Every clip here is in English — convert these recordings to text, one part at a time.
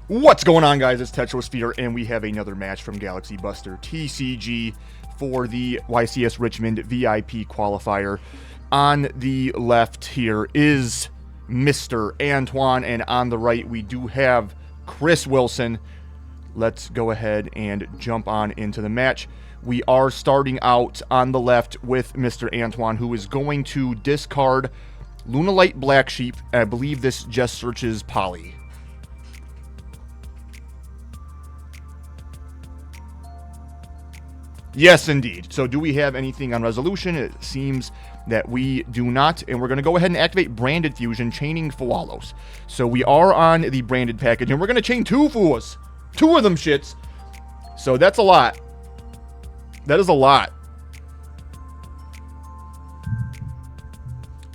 What's going on, guys? It's Tetrosphere, and we have another match from Galaxy Buster TCG for the YCS Richmond VIP qualifier. On the left here is Mr. Antoine, and on the right we do have Chris Wilson. Let's go ahead and jump on into the match. We are starting out on the left with Mr. Antoine, who is going to discard Lunalight Black Sheep. I believe this just searches Poly. Yes, indeed. So do we have anything on resolution? It seems that we do not. And we're going to go ahead and activate Branded Fusion, chaining Fualos. So we are on the branded package, and we're going to chain two Fuas. Two of them shits. So that's a lot. That is a lot.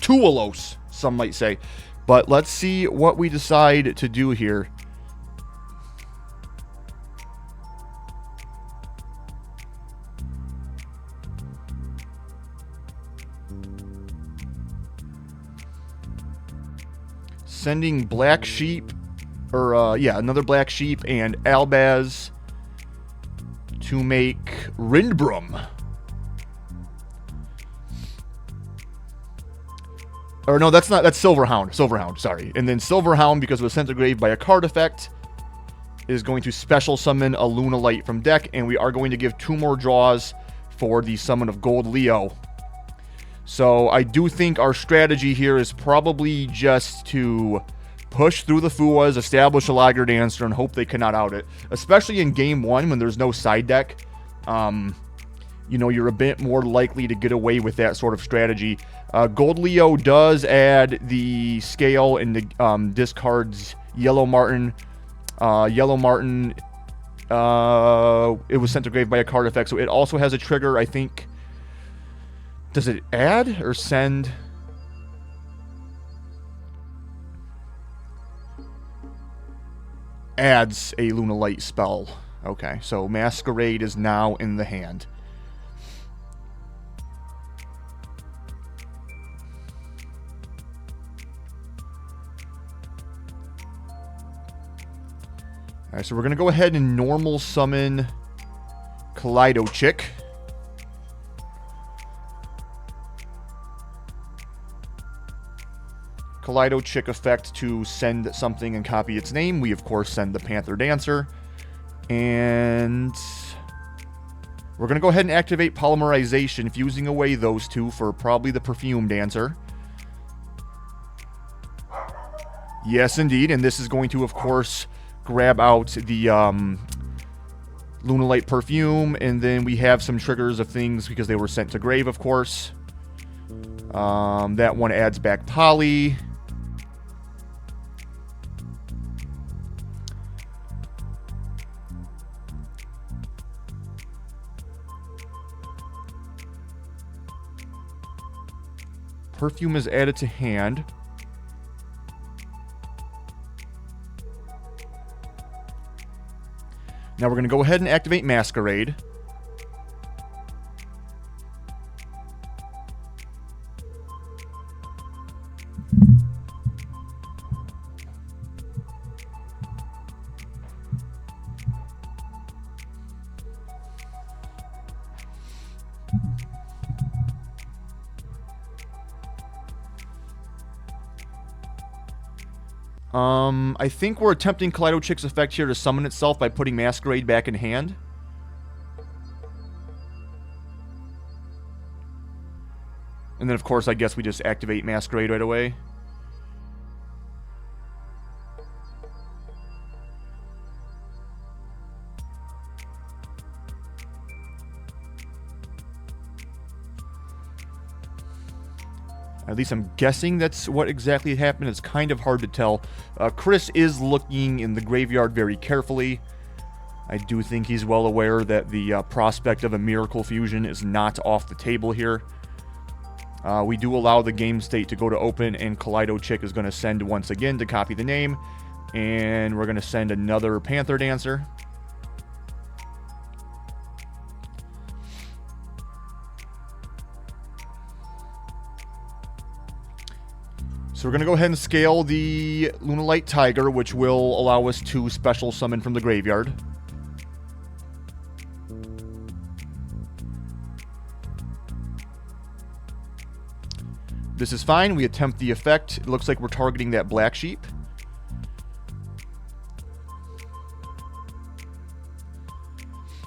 Tualos, some might say. But let's see what we decide to do here. Sending Black Sheep, or another Black Sheep and Albaz to make Rindbrum. Or no, that's not, that's Silverhound. Silverhound, sorry. And then Silverhound, because it was sent to grave by a card effect, is going to special summon a Lunalight from deck, and we are going to give 2 more draws for the summon of Gold Leo. So I do think our strategy here is probably just to push through the Fuas, establish a Lager Dancer, and hope they cannot out it. Especially in game 1 when there's no side deck. You know, you're a bit more likely to get away with that sort of strategy. Gold Leo does add the scale and the discards Yellow Martin. Yellow Martin, it was sent to grave by a card effect, so it also has a trigger, I think. Does it add or send? Adds a Lunalight spell. Okay, so Masquerade is now in the hand. Alright, so we're going to go ahead and normal summon Kaleido-Chick. Kaleido-Chick effect to send something and copy its name. We, of course, send the Panther Dancer. And we're going to go ahead and activate Polymerization, fusing away those two for probably the Perfume Dancer. Yes, indeed. And this is going to, of course, grab out the Lunalight Perfume. And then we have some triggers of things because they were sent to grave, of course. That one adds back Poly. Perfume is added to hand. Now we're going to go ahead and activate Masquerade. I think we're attempting Kaleido-Chick's effect here to summon itself by putting Masquerade back in hand. And then, of course, I guess we just activate Masquerade right away. At least I'm guessing that's what exactly happened. It's kind of hard to tell. Chris is looking in the graveyard very carefully. I do think he's well aware that the prospect of a Miracle Fusion is not off the table here. We do allow the game state to go to open, and Kaleido-Chick is going to send once again to copy the name. And we're going to send another Panther Dancer. So we're going to go ahead and scale the Lunalight Tiger, which will allow us to special summon from the graveyard. This is fine. We attempt the effect. It looks like we're targeting that Black Sheep.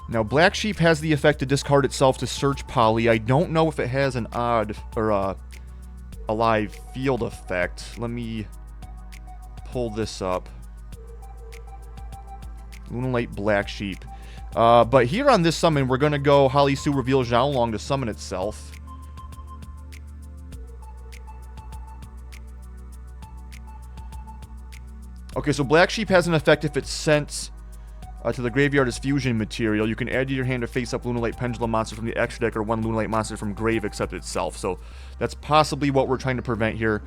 Now, Black Sheep has the effect to discard itself to search Poly. I don't know if it has an odd or a live field effect. Let me pull this up. Lunalight Black Sheep. But here on this summon, we're going to go Holly Sue reveal Xiaolong to summon itself. Okay, so Black Sheep has an effect if it's sent to the graveyard as fusion material. You can add to your hand a face-up Lunalight Pendulum monster from the extra deck or one Lunalight monster from grave except itself. So that's possibly what we're trying to prevent here.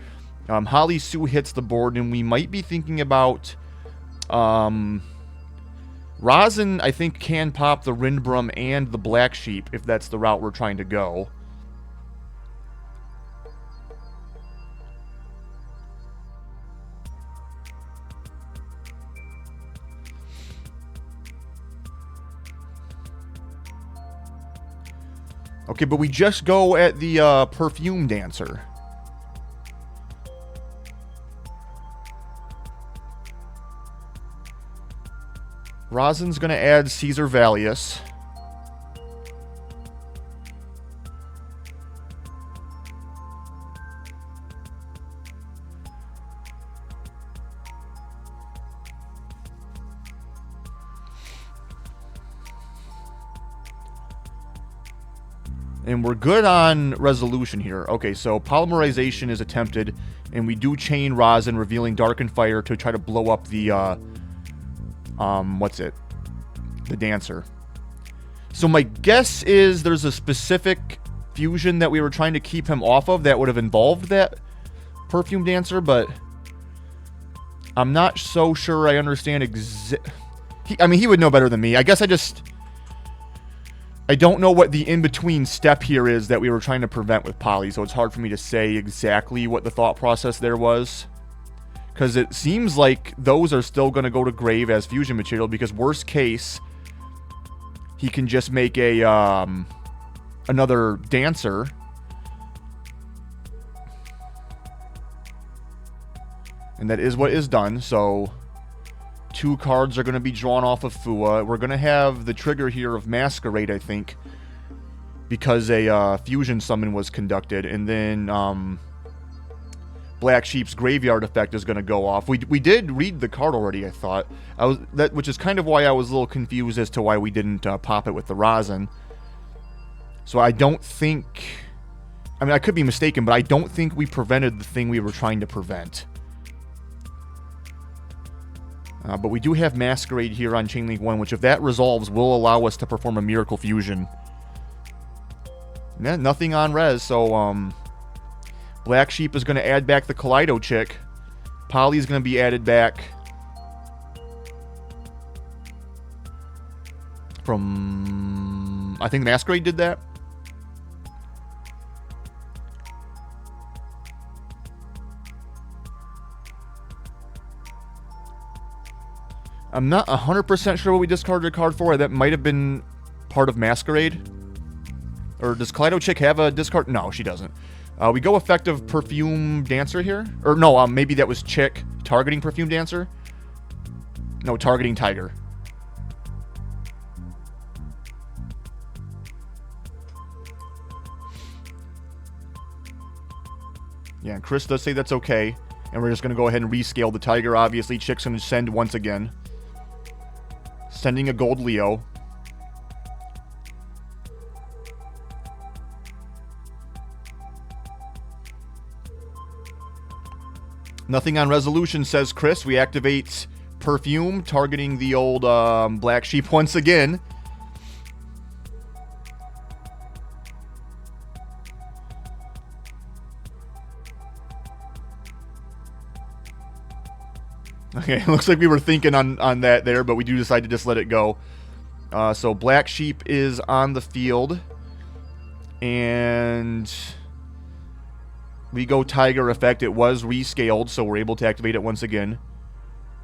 Holly Sue hits the board, and we might be thinking about... Rosin, I think, can pop the Rindbrum and the Black Sheep if that's the route we're trying to go. Okay, but we just go at the Perfume Dancer. Rosin's going to add Caesar Valius. And we're good on resolution here. Okay, so polymerization is attempted, and we do chain Rosin, revealing Darkened Fire to try to blow up the, what's it? The Dancer. So my guess is there's a specific fusion that we were trying to keep him off of that would have involved that Perfume Dancer, but I'm not so sure I understand I mean, he would know better than me. I guess I don't know what the in-between step here is that we were trying to prevent with Poly, so it's hard for me to say exactly what the thought process there was. Because it seems like those are still going to go to grave as fusion material, because worst case, he can just make a another Dancer. And that is what is done, so... 2 cards are going to be drawn off of Fua. We're going to have the trigger here of Masquerade, I think, because a fusion summon was conducted. And then Black Sheep's graveyard effect is going to go off. We did read the card already, I thought. Which is kind of why I was a little confused as to why we didn't pop it with the Rosin. So I don't think... I mean, I could be mistaken, but I don't think we prevented the thing we were trying to prevent. But we do have Masquerade here on Chainlink 1, which if that resolves, will allow us to perform a Miracle Fusion. Yeah, nothing on res, so Black Sheep is going to add back the Kaleido Chick. Poly is going to be added back from... I think Masquerade did that. I'm not 100% sure what we discarded a card for. That might have been part of Masquerade. Or does Kaleido Chick have a discard? No, she doesn't. We go effective Perfume Dancer here. Or no, maybe that was Chick targeting Perfume Dancer. No, targeting Tiger. Yeah, and Chris does say that's okay. And we're just going to go ahead and rescale the Tiger, obviously. Chick's going to send once again. Sending a gold Leo. Nothing on resolution, says Chris. We activate Perfume, targeting the old Black Sheep once again. Okay, looks like we were thinking on that there, but we do decide to just let it go. So Black Sheep is on the field. And We go Tiger effect. It was rescaled, so we're able to activate it once again.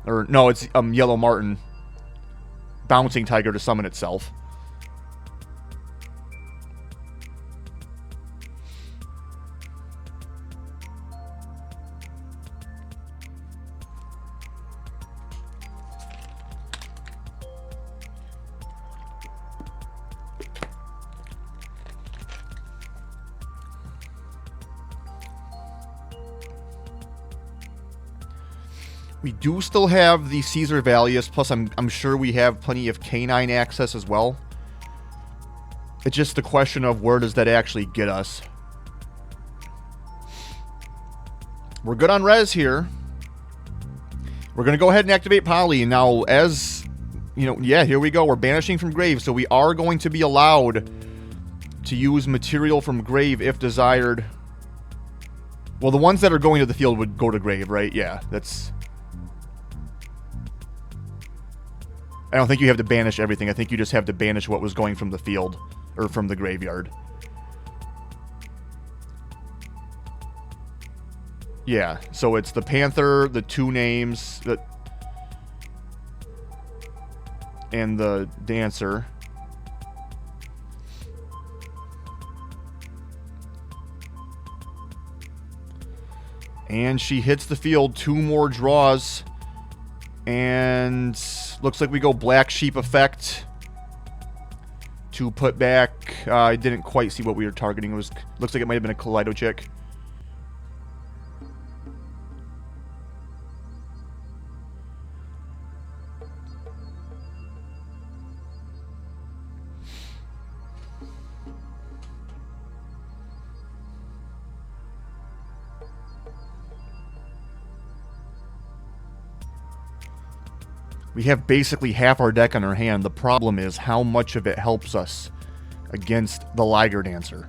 Or, no, it's Yellow Marten bouncing Tiger to summon itself. We do still have the Caesar Valius, plus I'm sure we have plenty of canine access as well. It's just the question of where does that actually get us. We're good on res here. We're going to go ahead and activate Poly. Now, as, you know, yeah, here we go. We're banishing from grave, so we are going to be allowed to use material from grave if desired. Well, the ones that are going to the field would go to grave, right? Yeah, that's... I don't think you have to banish everything. I think you just have to banish what was going from the field, or from the graveyard. Yeah, so it's the Panther, the two names, and the Dancer. And she hits the field, 2 more draws. And looks like we go Black Sheep effect to put back. I didn't quite see what we were targeting. It was, looks like it might have been a Kaleido Chick. We have basically half our deck on our hand. The problem is how much of it helps us against the Liger Dancer.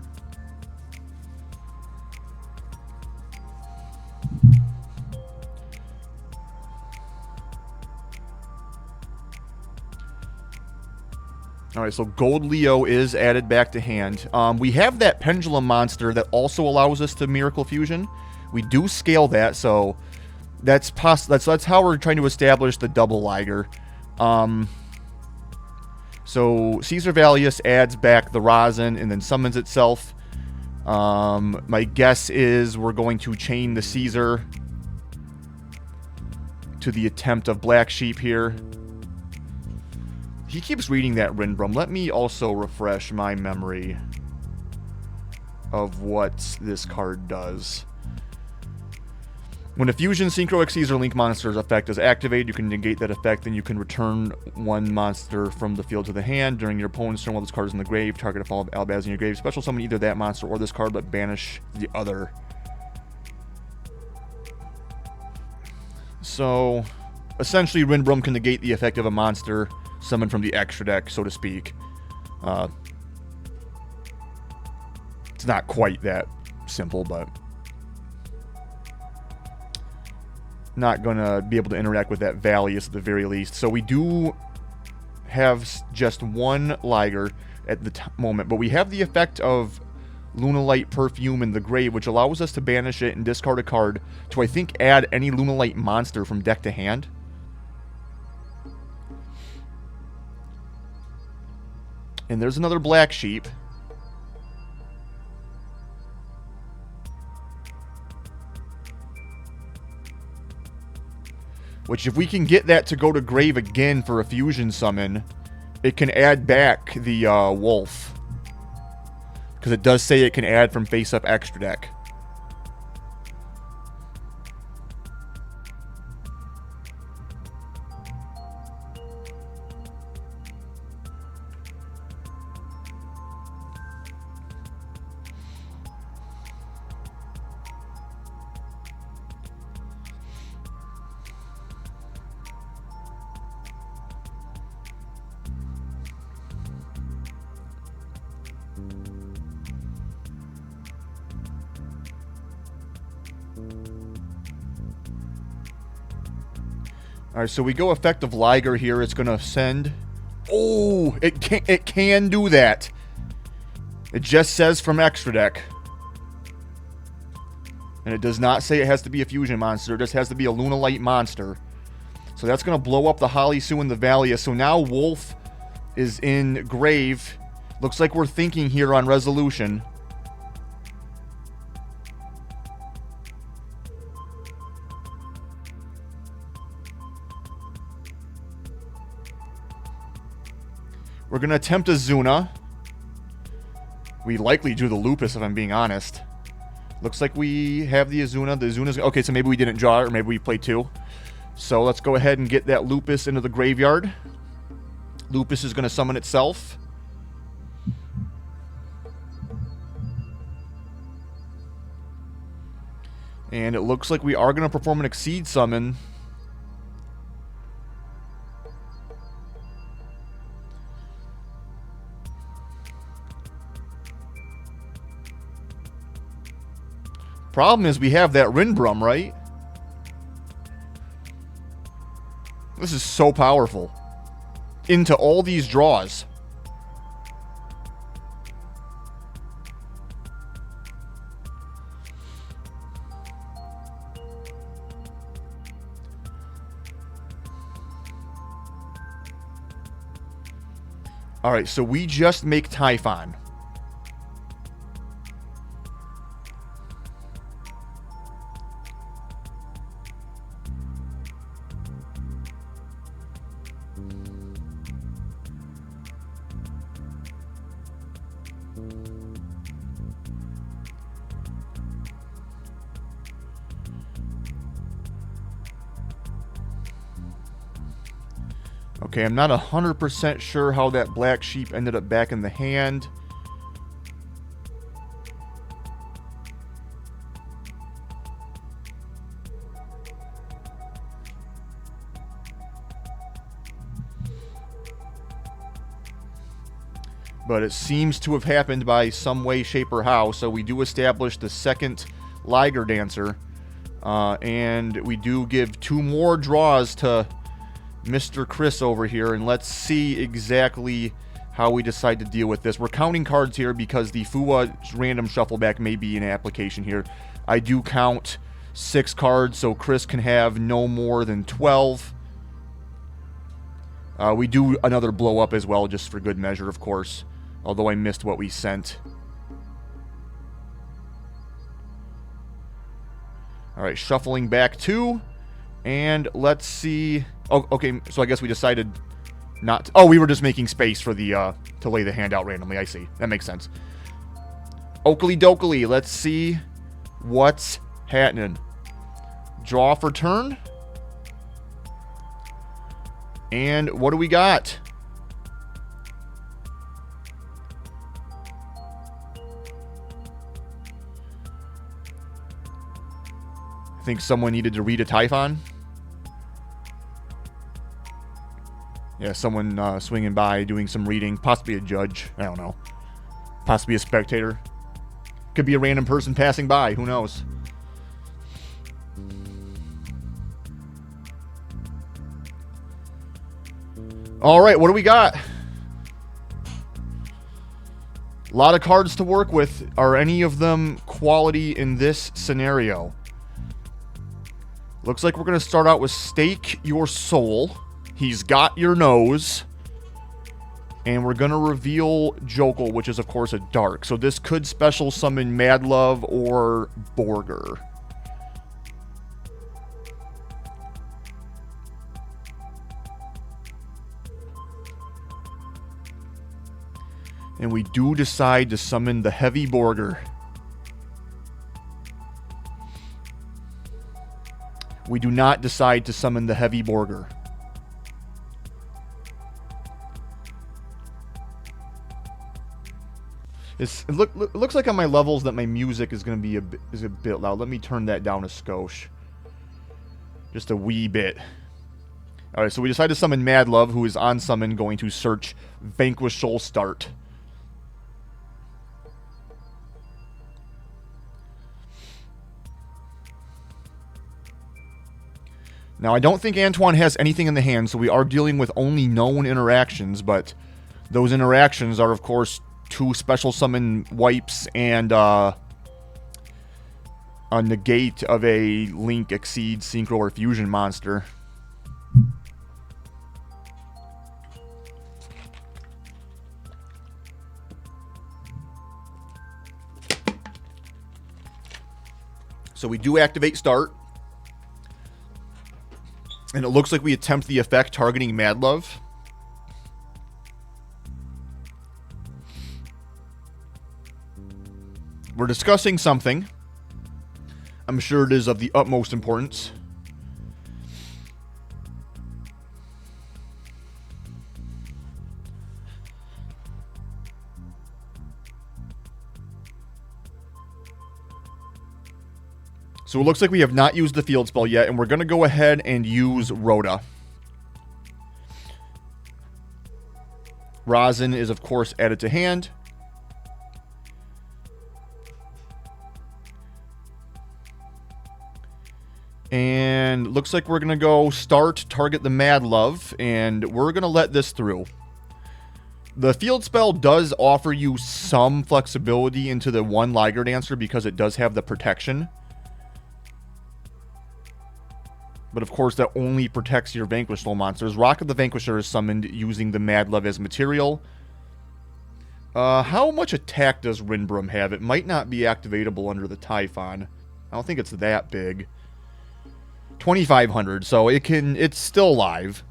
Alright, so Gold Leo is added back to hand. We have that Pendulum monster that also allows us to Miracle Fusion. We do scale that, so... That's how we're trying to establish the double Liger. So Caesar Valius adds back the Rosin and then summons itself. My guess is we're going to chain the Caesar to the attempt of Black Sheep here. He keeps reading that Rindbrum. Let me also refresh my memory of what this card does. When a Fusion Synchro X Caesar Link monster's effect is activated, you can negate that effect, and you can return one monster from the field to the hand. During your opponent's turn while this card is in the grave, target a fall of Albaz in your grave. Special summon either that monster or this card, but banish the other. So, essentially, Rindbrum can negate the effect of a monster summoned from the extra deck, so to speak. It's not quite that simple, but... not going to be able to interact with that Valius at the very least. So we do have just one Liger at the moment, but we have the effect of Lunalight Perfume in the grave, which allows us to banish it and discard a card to, I think, add any Lunalight monster from deck to hand. And there's another Black Sheep. Which, if we can get that to go to grave again for a fusion summon, it can add back the wolf. Because it does say it can add from face-up extra deck. Alright, so we go effective Liger here. It's going to send... Oh! It can do that. It just says from extra deck. And it does not say it has to be a fusion monster. It just has to be a Lunalight monster. So that's going to blow up the Halisu and the Valia. So now Wolf is in grave. Looks like we're thinking here on resolution. We're going to attempt a Zuna. We likely do the Lupus, if I'm being honest. Looks like we have the Azuna. The Azuna's... Okay, so maybe we didn't draw it, or maybe we played 2. So let's go ahead and get that Lupus into the graveyard. Lupus is going to summon itself. And it looks like we are going to perform an Exceed summon. Problem is we have that Rinbrum, right? This is so powerful. Into all these draws. Alright, so we just make Typhon. Okay, I'm not 100% sure how that Black Sheep ended up back in the hand. But it seems to have happened by some way, shape, or how. So we do establish the second Liger Dancer. And we do give 2 more draws to Mr. Chris over here, and let's see exactly how we decide to deal with this. We're counting cards here because the Fuwa random shuffle back may be an application here. I do count 6 cards, so Chris can have no more than 12. We do another blow up as well, just for good measure, of course, although I missed what we sent. Alright, shuffling back 2, and let's see... Oh, okay, so I guess we decided not to... Oh, we were just making space for the, to lay the hand out randomly. I see. That makes sense. Oakley dokley. Let's see what's happening. Draw for turn. And what do we got? I think someone needed to read a Typhon. Yeah, someone swinging by, doing some reading. Possibly a judge. I don't know. Possibly a spectator. Could be a random person passing by. Who knows? Alright, what do we got? A lot of cards to work with. Are any of them quality in this scenario? Looks like we're going to start out with Stake Your Soul. He's got your nose. And we're going to reveal Jokel, which is, of course, a dark. So this could special summon Mad Love or Borger. And we do decide to summon the Heavy Borger. We do not decide to summon the Heavy Borger. It looks like on my levels that my music is going to be a bit loud. Let me turn that down a skosh. Just a wee bit. Alright, so we decide to summon Mad Love, who is on summon going to search Vanquish Soul Start. Now, I don't think Antoine has anything in the hand, so we are dealing with only known interactions, but those interactions are, of course, 2 special summon wipes and a negate of a Link, Exceed, Synchro, or Fusion monster. So we do activate Start. And it looks like we attempt the effect targeting Mad Love. We're discussing something. I'm sure it is of the utmost importance. So it looks like we have not used the field spell yet, and we're going to go ahead and use Rhoda. Rosin is, of course, added to hand. And looks like we're going to go Start, target the Mad Love, and we're going to let this through. The field spell does offer you some flexibility into the one Liger Dancer because it does have the protection. But of course, that only protects your Vanquish Soul monsters. Rock of the Vanquisher is summoned using the Mad Love as material. How much attack does Rinbrum have? It might not be activatable under the Typhon. I don't think it's that big. 2,500, so it's still alive.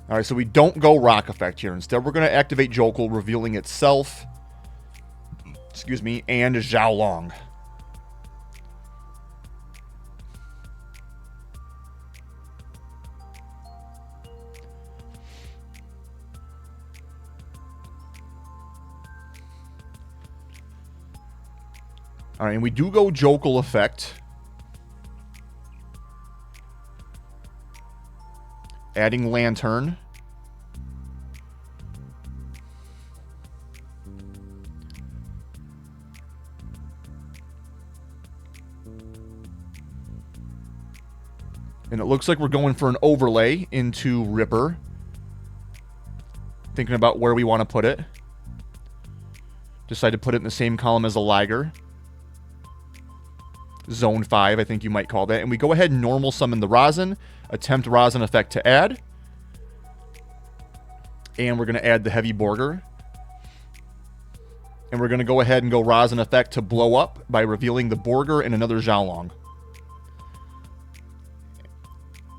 Alright, so we don't go Rock Effect here. Instead, we're going to activate Jokel, revealing itself, excuse me, and Zhao Long. Alright, and we do go Jokel Effect. Adding Lantern. And it looks like we're going for an overlay into Ripper. Thinking about where we want to put it. Decide to put it in the same column as a Liger. Zone 5, I think you might call that. And we go ahead and normal summon the Rosin. Attempt Rosin effect to add. And we're going to add the Heavy Borger. And we're going to go ahead and go Rosin effect to blow up by revealing the Borger and another Zhaolong.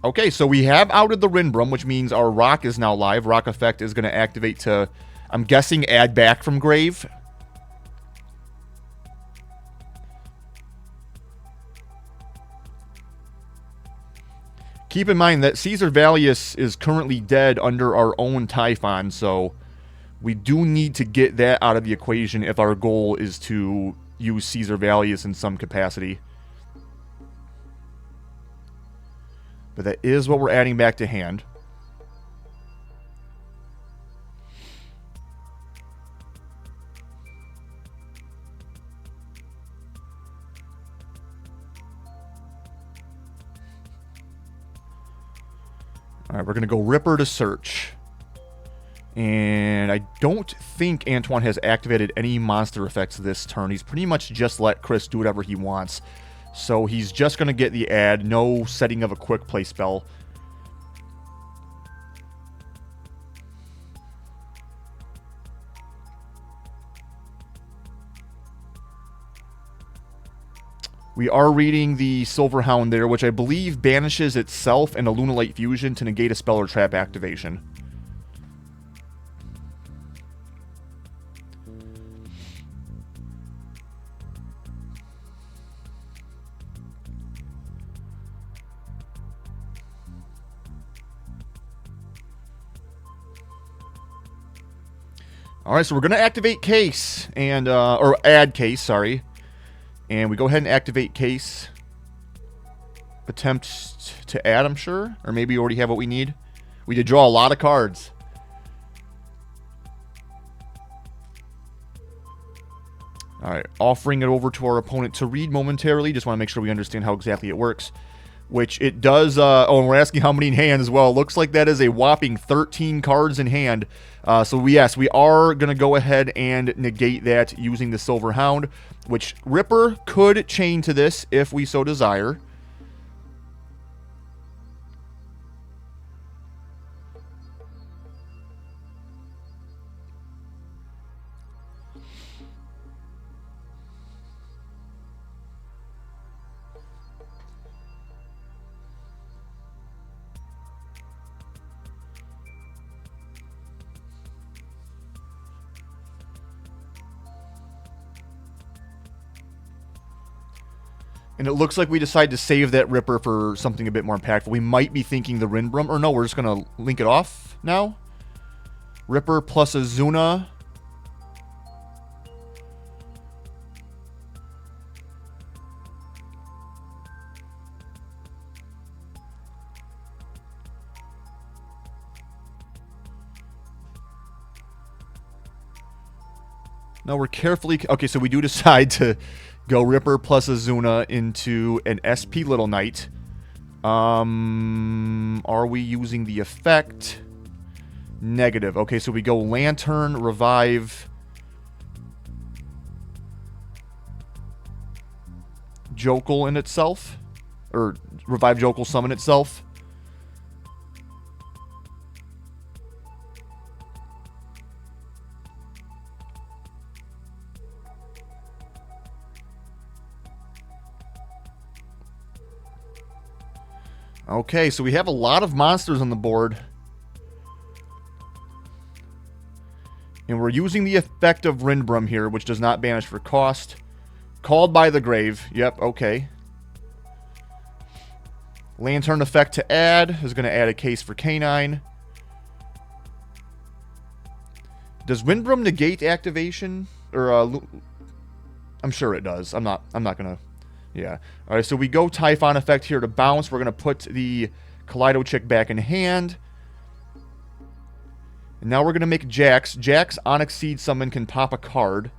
Okay, so we have outed the Rinbrum, which means our Rock is now live. Rock effect is going to activate to, I'm guessing, add back from grave. Keep in mind that Caesar Valius is currently dead under our own Typhon, so we do need to get that out of the equation if our goal is to use Caesar Valius in some capacity. But that is what we're adding back to hand. Alright, we're going to go Ripper to search. And I don't think Antoine has activated any monster effects this turn. He's pretty much just let Chris do whatever he wants. So he's just going to get the add, no setting of a quick play spell. We are reading the Silverhound there, which I believe banishes itself and a Lunalight fusion to negate a spell or trap activation. Alright, so we're going to activate Case, and, or add Case, sorry. And we go ahead and activate Case. Attempt to add, I'm sure. Or maybe you already have what we need. We did draw a lot of cards. Alright, offering it over to our opponent to read momentarily. Just want to make sure we understand how exactly it works. which it does. Oh, and we're asking how many in hand as well. Looks like that is a whopping 13 cards in hand. So yes, we are going to go ahead and negate that using the Silver Hound, which Ripper could chain to this if we so desire. And it looks like we decide to save that Ripper for something a bit more impactful. We might be thinking the Rinbrum. Or no, we're just going to link it off now. Ripper plus Azuna. Now we're carefully... Okay, so we do decide to go Ripper plus Azuna into an SP Little Knight. Are we using the effect? Negative. Okay, so we go Lantern, Revive, Jokel in itself. Or Revive Jokel, summon itself. Okay, so we have a lot of monsters on the board. And we're using the effect of Rinbrum here, which does not banish for cost. Called by the Grave. Yep, okay. Lantern effect to add is going to add a case for Canine. Does Rinbrum negate activation? Or I'm sure it does. I'm not going to... Yeah. All right, so we go Typhon effect here to bounce. We're going to put the Kaleido Chick back in hand. And now we're going to make Jax. Jax Onyx Seed Summon can pop a card.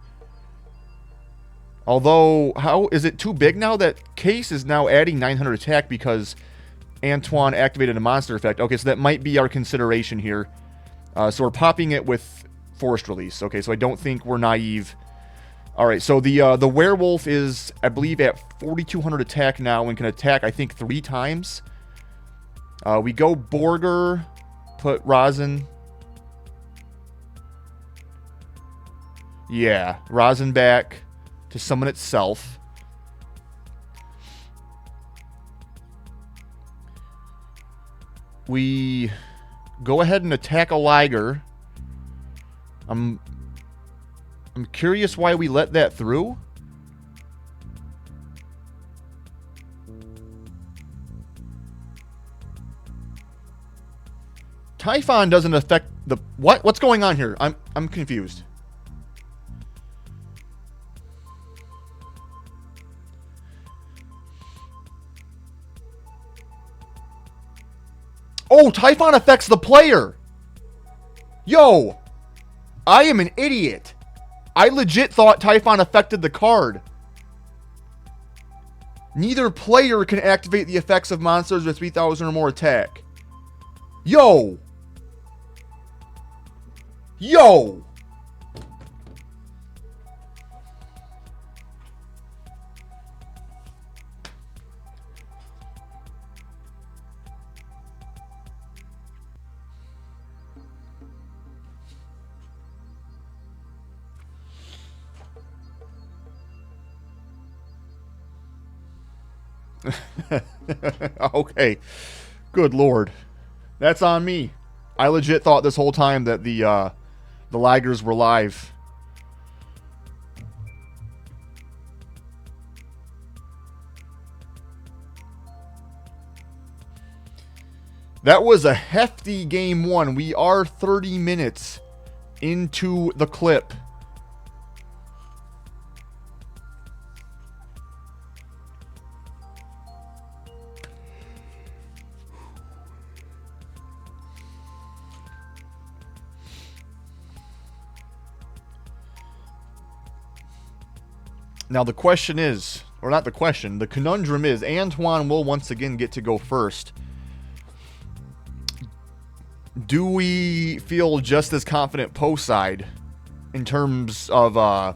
Although, how is it too big now? That case is now adding 900 attack because Antoine activated a monster effect. Okay, so that might be our consideration here. So we're popping it with Forced Release. Okay, so I don't think we're naive. All right, so the werewolf is, I believe, at 4,200 attack now and can attack, I think, 3 times. We go Borger, put Rosin. Yeah, Rosin back to summon itself. We go ahead and attack a Liger. I'm curious why we let that through. Typhon doesn't affect the... What? What's going on here? I'm confused. Oh, Typhon affects the player. Yo, I am an idiot. I legit thought Typhon affected the card. Neither player can activate the effects of monsters with 3,000 or more attack. Yo. Yo. Okay. Good lord. That's on me. I legit thought this whole time that the Ligers were live. That was a hefty game 1. We are 30 minutes into the clip. Now the question is, or not the question, the conundrum is Antoine will once again get to go first. Do we feel just as confident post side in terms of,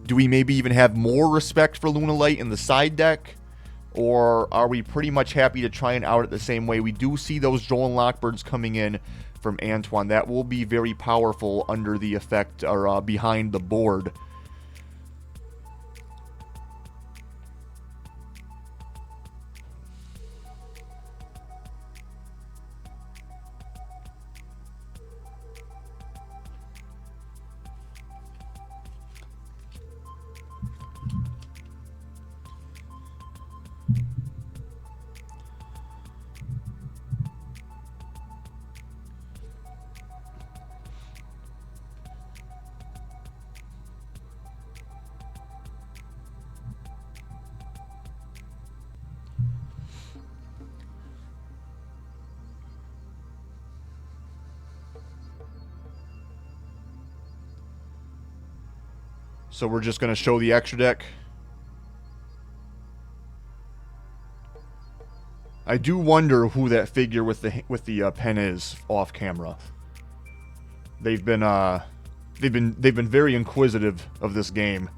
do we maybe even have more respect for Lunalight in the side deck? Or are we pretty much happy to try and out it the same way? We do see those Joel and Lockbirds coming in from Antoine. That will be very powerful under the effect, or behind the board. So we're just going to show the extra deck. I do wonder who that figure with the pen is off camera. They've been very inquisitive of this game.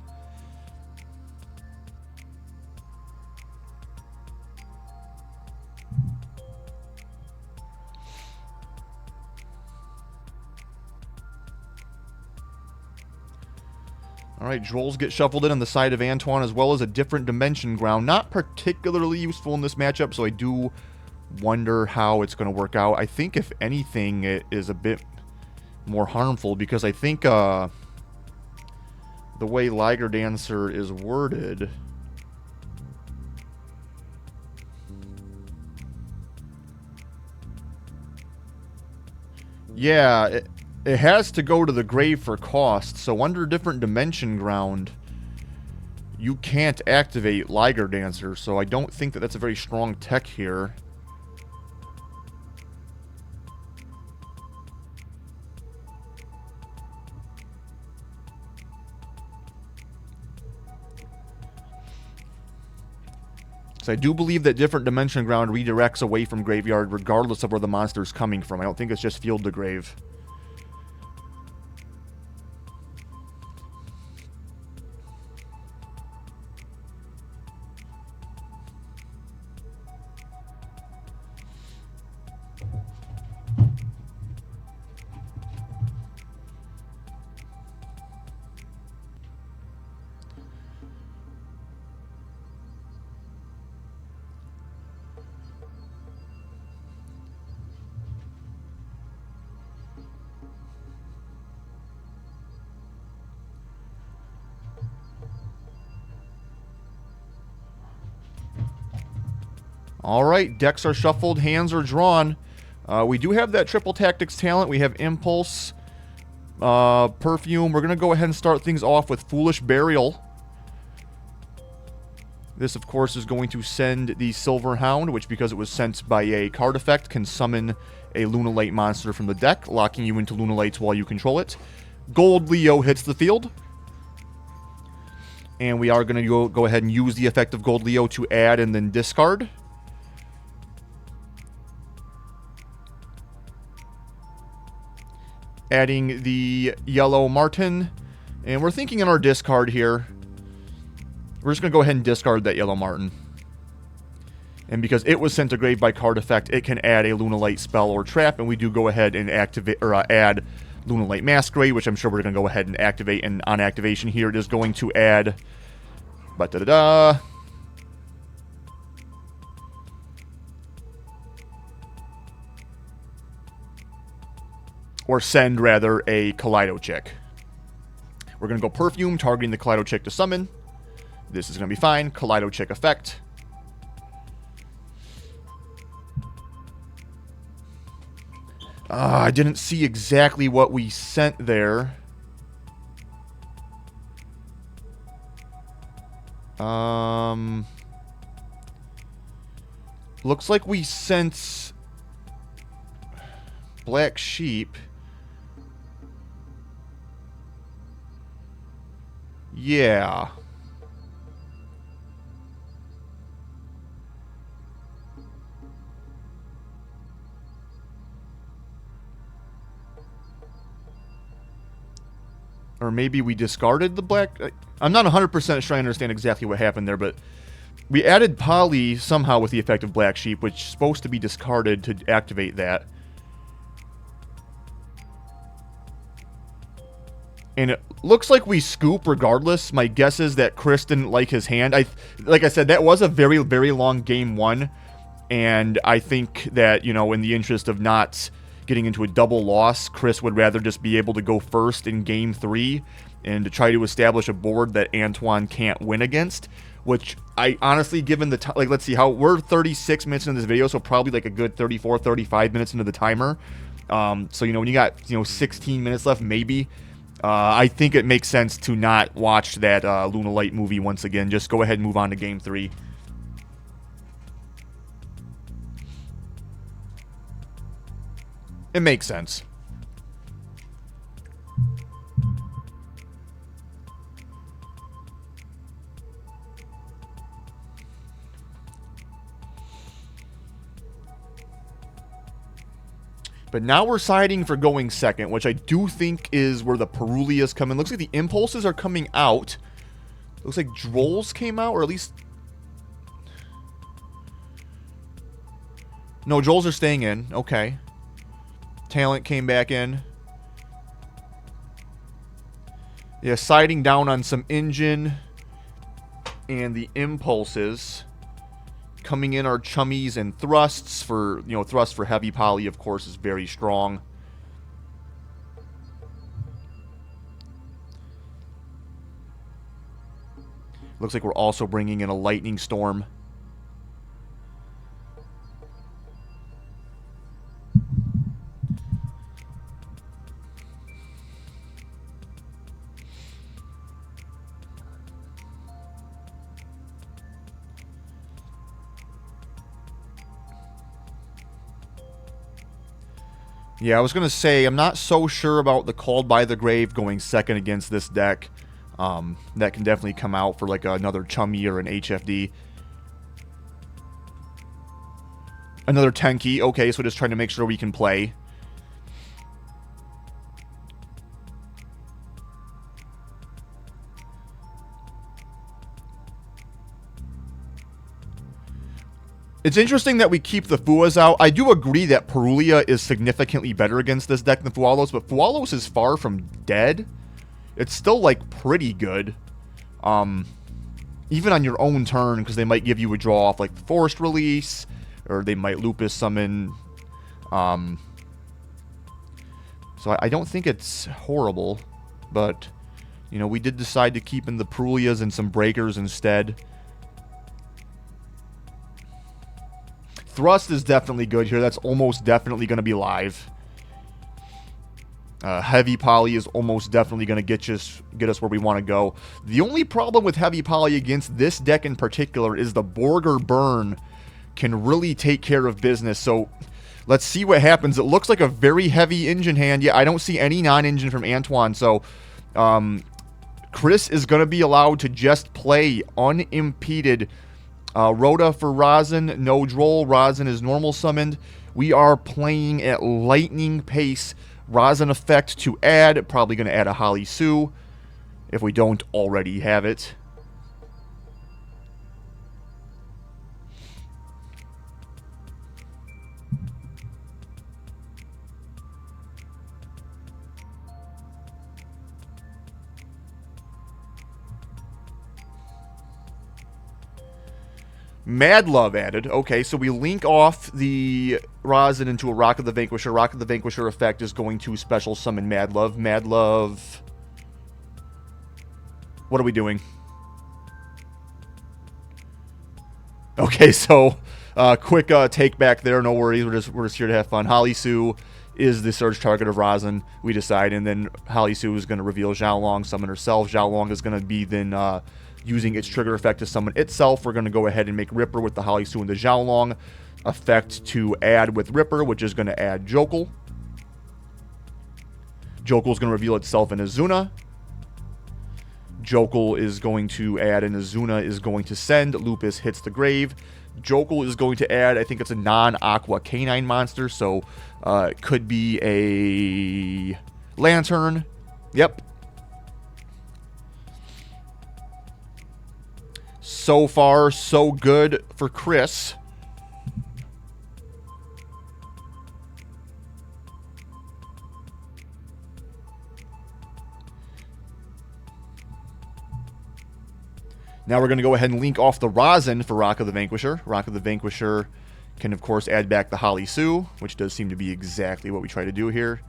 Alright, Drolls get shuffled in on the side of Antoine, as well as a different dimension ground. Not particularly useful in this matchup, so I do wonder how it's going to work out. I think, if anything, it is a bit more harmful, because I think the way Liger Dancer is worded... Yeah, it has to go to the grave for cost, so under different dimension ground, you can't activate Liger Dancer, so I don't think that that's a very strong tech here. So I do believe that different dimension ground redirects away from graveyard regardless of where the monster is coming from. I don't think it's just field to grave. Alright, decks are shuffled, hands are drawn. We do have that triple tactics talent. We have Impulse, Perfume. We're going to go ahead and start things off with Foolish Burial. This, of course, is going to send the Silver Hound, which, because it was sent by a card effect, can summon a Lunalight monster from the deck, locking you into Lunalights while you control it. Gold Leo hits the field. And we are going to go ahead and use the effect of Gold Leo to add and then discard. Adding the Yellow Martin. And we're thinking in our discard here, we're just going to go ahead and discard that Yellow Martin. And because it was sent to grave by card effect, it can add a Lunalight spell or trap, and we do go ahead and activate, or add Lunalight Masquerade, which I'm sure we're going to go ahead and activate. And on activation here, it is going to add... Ba-da-da-da... Or send, rather, a Kaleido Chick. We're going to go Perfume, targeting the Kaleido Chick to summon. This is going to be fine. Kaleido Chick effect. I didn't see exactly what we sent there. Looks like we sent Black Sheep. Yeah. Or maybe we discarded the black... I'm not 100% sure I understand exactly what happened there, but we added Poly somehow with the effect of Black Sheep, which is supposed to be discarded to activate that. And it looks like we scoop regardless. My guess is that Chris didn't like his hand. Like I said, that was a very, very long game one. And I think that, you know, in the interest of not getting into a double loss, Chris would rather just be able to go first in game 3 and to try to establish a board that Antoine can't win against. Which I honestly, given the time, like, let's see how we're 36 minutes into this video, so probably like a good 34, 35 minutes into the timer. So, you know, when you got, you know, 16 minutes left, maybe. I think it makes sense to not watch that Lunalight movie once again. Just go ahead and move on to Game 3. It makes sense. But now we're siding for going second, which I do think is where the Perulias come in. Looks like the Impulses are coming out. Looks like Drolls came out, or at least... No, Drolls are staying in. Okay. Talent came back in. Yeah, siding down on some Engine. And the Impulses. Coming in are Chummies and Thrusts for, you know, Thrust for Heavy Poly, of course, is very strong. Looks like we're also bringing in a Lightning Storm. Yeah, I was going to say, I'm not so sure about the Called by the Grave going second against this deck. That can definitely come out for like another Chummy or an HFD. Another Tenki. Okay, so just trying to make sure we can play. It's interesting that we keep the Fuas out. I do agree that Perulia is significantly better against this deck than Fualos, but Fualos is far from dead. It's still, like, pretty good. Even on your own turn, because they might give you a draw off, like, Forced Release, or they might Lupus Summon. So I don't think it's horrible, but, you know, we did decide to keep in the Perulias and some Breakers instead. Thrust is definitely good here. That's almost definitely going to be live. Heavy Poly is almost definitely going to get us where we want to go. The only problem with Heavy Poly against this deck in particular is the Borger Burn can really take care of business. So let's see what happens. It looks like a very heavy Engine hand. Yeah, I don't see any non-Engine from Antoine. So Chris is going to be allowed to just play unimpeded. Rhoda for Rosin, no Droll. Rosin is normal summoned. We are playing at lightning pace. Rosin effect to add. Probably going to add a Holly Sue if we don't already have it. Mad Love added. Okay, so we link off the Rosin into a Rock of the Vanquisher. Rock of the Vanquisher effect is going to special summon Mad Love. Mad Love... What are we doing? Okay, so quick take back there. No worries. We're just here to have fun. Holly Sue is the search target of Rosin, we decide, and then Holly Sue is going to reveal Zhao Long, summon herself. Zhao Long is going to be then using its trigger effect to summon itself. We're going to go ahead and make Ripper with the Holly Sue and the Zhao Long effect to add with Ripper, which is going to add Jokul. Jokul is going to reveal itself in Azuna. Jokul is going to add, and Azuna is going to send. Lupus hits the grave. Jokul is going to add, I think it's a non-Aqua Canine monster, so it could be a Lantern. Yep. So far, so good for Chris. Now we're going to go ahead and link off the rosin for Rock of the Vanquisher. Rock of the Vanquisher can, of course, add back the Holly Sue, which does seem to be exactly what we try to do here.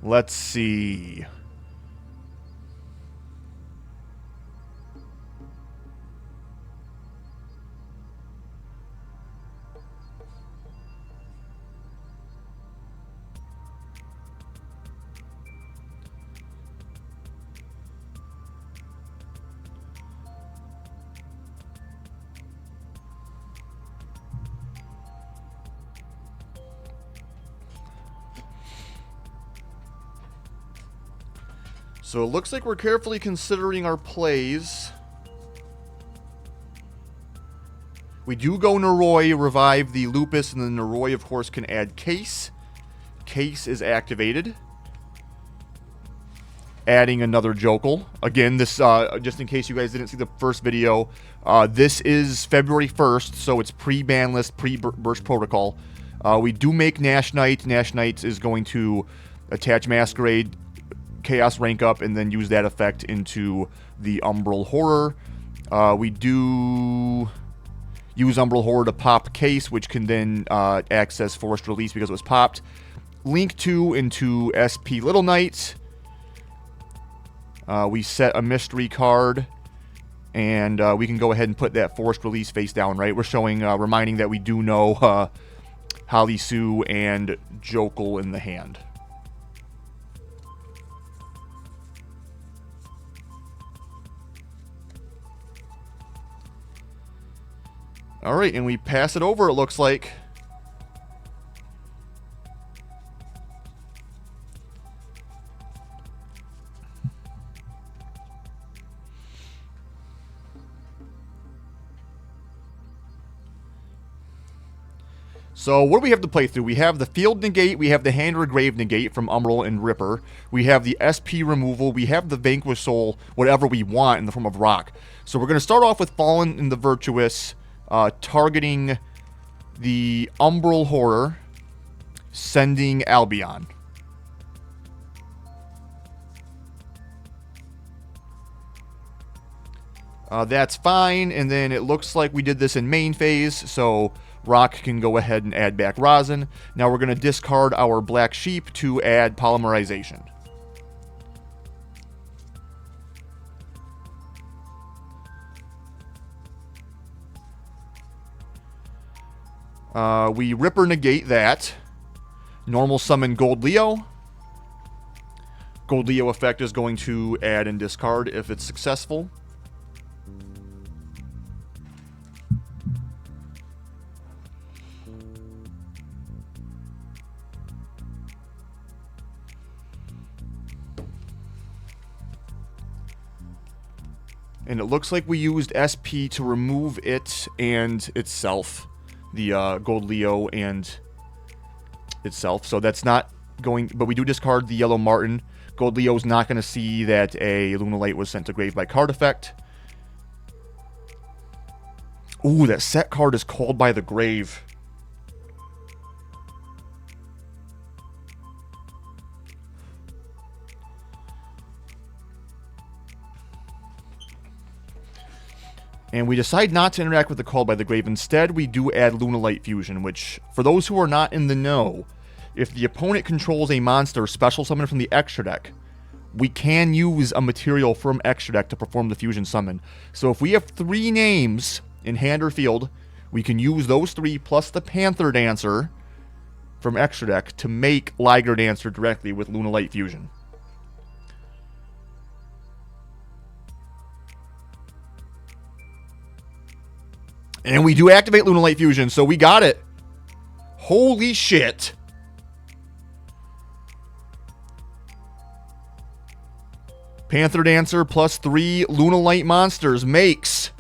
Let's see. So it looks like we're carefully considering our plays. We do go Noroi, revive the Lupus, and then Noroi, of course, can add Case. Case is activated. Adding another Jokel. Again, this, just in case you guys didn't see the first video, this is February 1st, so it's pre-ban list, pre-burst protocol. We do make Nash Knight. Nash Knight is going to attach Masquerade, Chaos rank up, and then use that effect into the Umbral Horror. We do use Umbral Horror to pop Case, which can then access Forced Release because it was popped. Link 2 into SP Little Knight. We set a mystery card, and we can go ahead and put that Forced Release face down, right? We're showing, reminding that we do know Holly Sue and Jokel in the hand. All right, and we pass it over, it looks like. So what do we have to play through? We have the Field Negate, we have the Hand or Grave Negate from Umbral and Ripper. We have the SP removal, we have the Vanquish Soul, whatever we want in the form of rock. So we're going to start off with Fallen and the Virtuous, targeting the Umbral Horror, sending Albion. That's fine, and then it looks like we did this in main phase, so Rock can go ahead and add back Rosin. Now we're going to discard our Black Sheep to add Polymerization. We Ripper negate that. Normal summon Gold Leo. Gold Leo effect is going to add and discard if it's successful. And it looks like we used SP to remove it and itself. The Gold Leo and itself. So that's not going... But we do discard the Yellow Martin. Gold Leo's not going to see that a Lunalight was sent to grave by card effect. Ooh, that set card is Called by the Grave. And we decide not to interact with the Called by the Grave. Instead, we do add Lunalight Fusion, which, for those who are not in the know, if the opponent controls a monster special summon from the extra deck, we can use a material from extra deck to perform the fusion summon. So if we have 3 names in hand or field, we can use those 3 plus the Panther Dancer from extra deck to make Liger Dancer directly with Lunalight Fusion. And we do activate Lunalight Fusion, so we got it. Holy shit. Panther Dancer plus 3 Lunalight monsters makes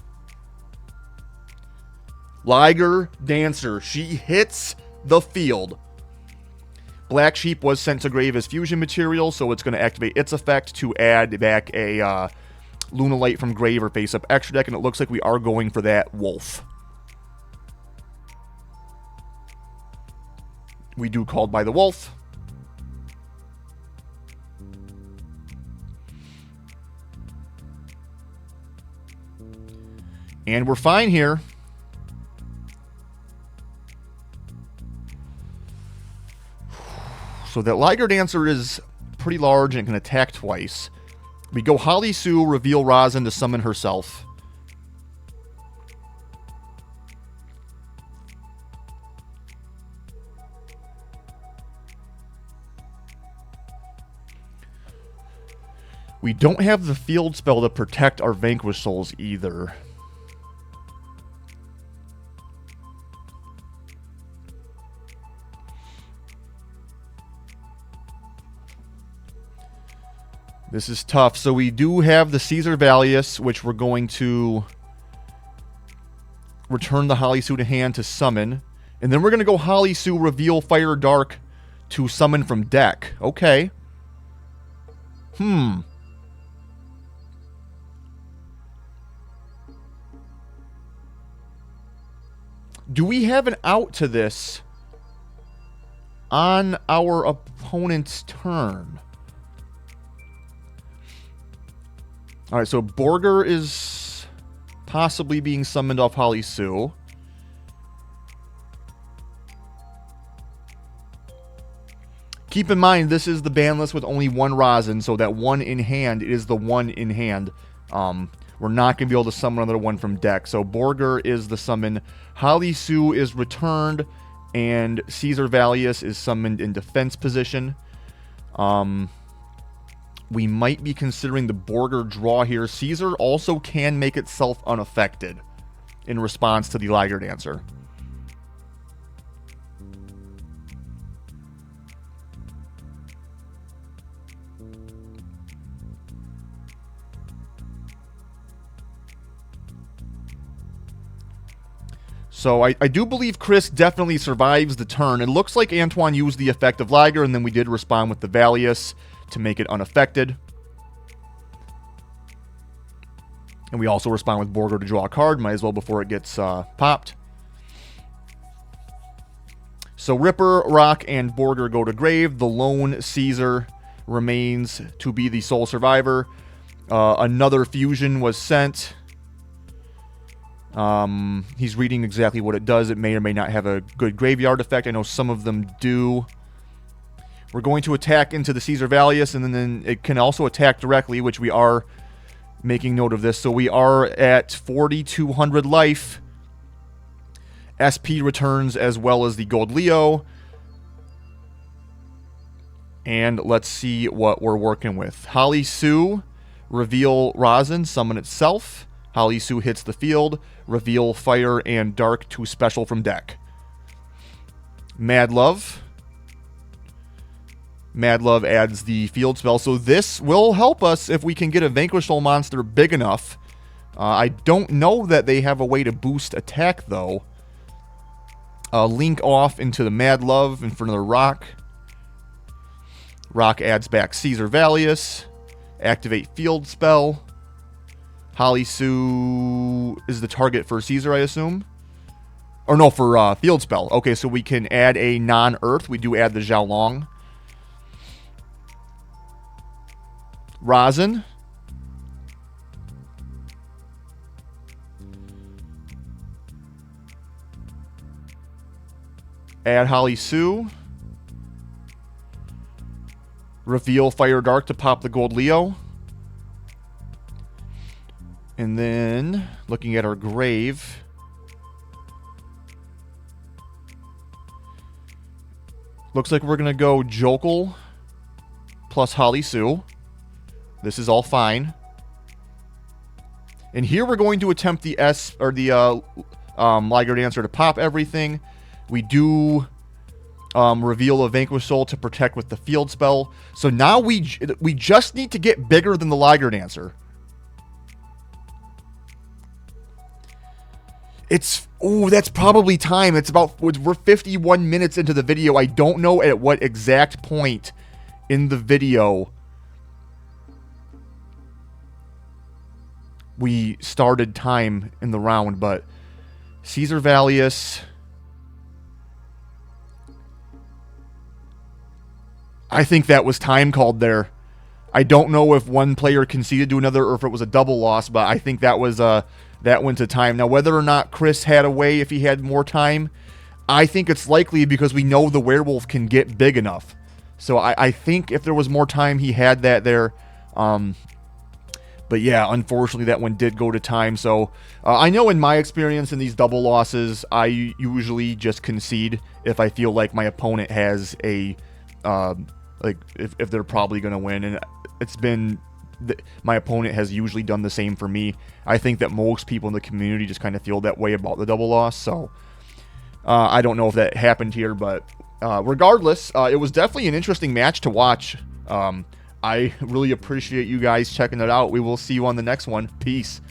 Liger Dancer. She hits the field. Black Sheep was sent to grave as fusion material, so it's going to activate its effect to add back a Lunalight from grave or face-up extra deck, and it looks like we are going for that wolf. We do Called by the Wolf. And we're fine here. So that Liger Dancer is pretty large and can attack twice. We go Holly Sue, reveal Rosin to summon herself. We don't have the field spell to protect our Vanquish Souls either. This is tough. So we do have the Caesar Valius, which we're going to return the Holly Sue to hand to summon. And then we're going to go Holly Sue, reveal Fire Dark to summon from deck. Okay. Do we have an out to this on our opponent's turn? Alright, so Borger is possibly being summoned off Holly Sue. Keep in mind, this is the ban list with only one Rosin, so that one in hand is the one in hand. We're not going to be able to summon another one from deck. So Borger is the summon. Holly Sue is returned, and Caesar Valius is summoned in defense position. We might be considering the Borger draw here. Caesar also can make itself unaffected in response to the Liger Dancer. So I do believe Chris definitely survives the turn. It looks like Antoine used the effect of Liger, and then we did respond with the Valius to make it unaffected. And we also respond with Borger to draw a card. Might as well before it gets popped. So Ripper, Rock, and Borger go to grave. The lone Caesar remains to be the sole survivor. Another fusion was sent. He's reading exactly what it does. It may or may not have a good graveyard effect. I know some of them do. We're going to attack into the Caesar Valius, and then it can also attack directly, which we are making note of this. So we are at 4,200 life. SP returns as well as the Gold Leo. And let's see what we're working with. Holly Sue, reveal Rosin, summon itself. Holly Sue hits the field, reveal Fire and Dark to special from deck. Mad Love. Mad Love adds the field spell, so this will help us if we can get a Vanquish Soul monster big enough. I don't know that they have a way to boost attack, though. Link off into the Mad Love in front of the Rock. Rock adds back Caesar Valius. Activate field spell. Holly Sue is the target for Caesar, I assume. Or no, for field spell. Okay, so we can add a non-earth. We do add the Xiaolong. Rosin. Add Holly Sue. Reveal Fire Dark to pop the Gold Leo. And then, looking at our grave, looks like we're going to go Jokel plus Holly Sue. This is all fine. And here we're going to attempt the Liger Dancer to pop everything. We do reveal a Vanquish Soul to protect with the field spell. So now we just need to get bigger than the Liger Dancer. It's, oh, that's probably time. It's about, we're 51 minutes into the video. I don't know at what exact point in the video we started time in the round, but Caesar Valius, I think that was time called there. I don't know if one player conceded to another or if it was a double loss, but I think that was that went to time. Now, whether or not Chris had a way if he had more time, I think it's likely because we know the werewolf can get big enough. So I think if there was more time, he had that there. But yeah, unfortunately, that one did go to time. So I know in my experience in these double losses, I usually just concede if I feel like my opponent has a, like if they're probably going to win. And it's been, my opponent has usually done the same for me. I think that most people in the community just kind of feel that way about the double loss. So I don't know if that happened here, but regardless, it was definitely an interesting match to watch. I really appreciate you guys checking it out. We will see you on the next one. Peace.